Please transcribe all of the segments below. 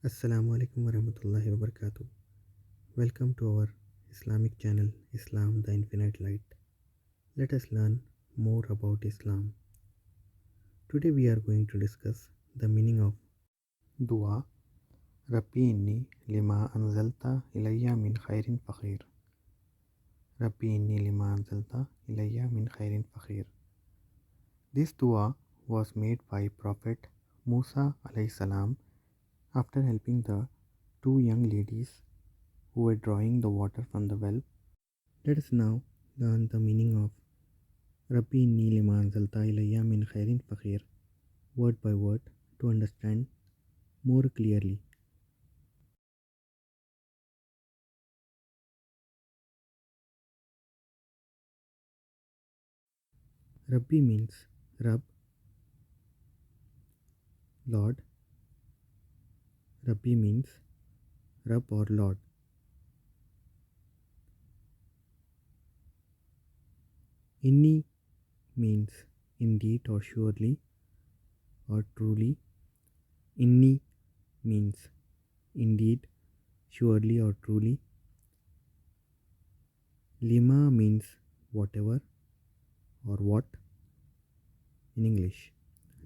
Assalamu alaikum warahmatullahi wabarakatuh. Welcome to our Islamic channel Islam the Infinite Light. Let us learn more about Islam. Today we are going to discuss the meaning of Dua. Rabbi Inni Lima Anzalta Ilayya min Khairin Faqir. Rabbi Inni Lima Anzalta Ilayya min Khairin Faqir. This dua was made by Prophet Musa alayhi salam after helping the two young ladies who were drawing the water from the well. Let us now learn the meaning of Rabbi Inni Lima Anzalta Ilayya min Khairin Faqir word by word to understand more clearly. Rabbi means Rab, Lord. Rabbi means Rab or Lord. Inni means indeed or surely or truly. Inni means indeed, surely or truly. Lima means whatever or what in English.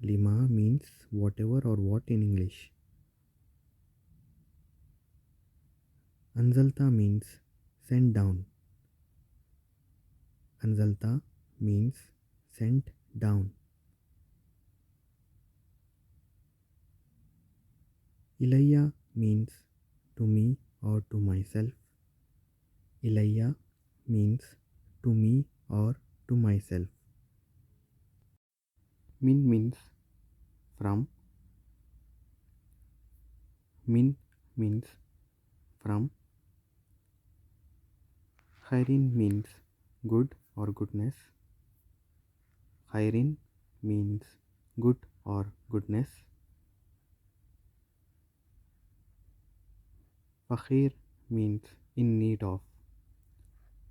Lima means whatever or what in English. Anzalta means sent down. Anzalta means sent down. Ilayya means to me or to myself. Ilayya means to me or to myself. Min means from. Min means from. Khairin means good or goodness. Khairin means good or goodness. Faqir means in need of.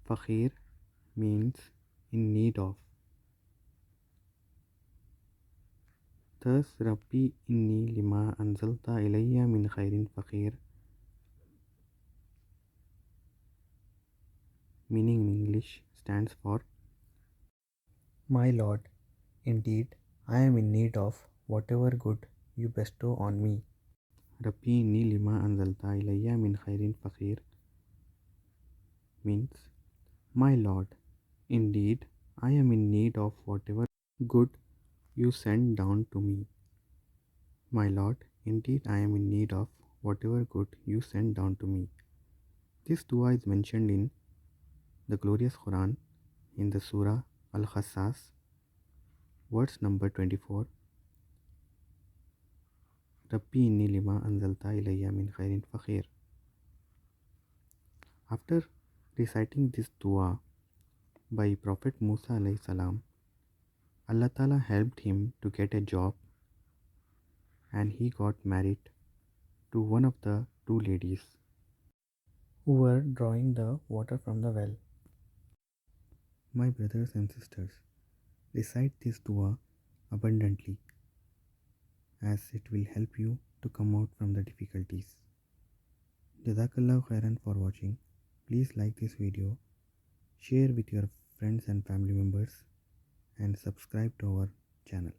Faqir means in need of. Thus, Rabbi Inni Lima Anzalta Ilayya min Khairin Faqir, meaning in English, stands for My Lord, indeed, I am in need of whatever good you bestow on me. Rabbi Inni Lima Anzalta Ilayya min Khairin Faqir means, My Lord, indeed, I am in need of whatever good you send down to me. My Lord, indeed, I am in need of whatever good you send down to me. This dua is mentioned in the glorious Quran in the Surah Al-Qasas, verse number 24. Rabbi Inni Lima Anzalta Ilayya min Khairin Faqir. After reciting this dua by Prophet Musa alayhi salam, Allah Ta'ala helped him to get a job and he got married to one of the two ladies who were drawing the water from the well. My brothers and sisters, recite this dua abundantly as it will help you to come out from the difficulties. Jazakallahu khairan for watching. Please like this video, share with your friends and family members and subscribe to our channel.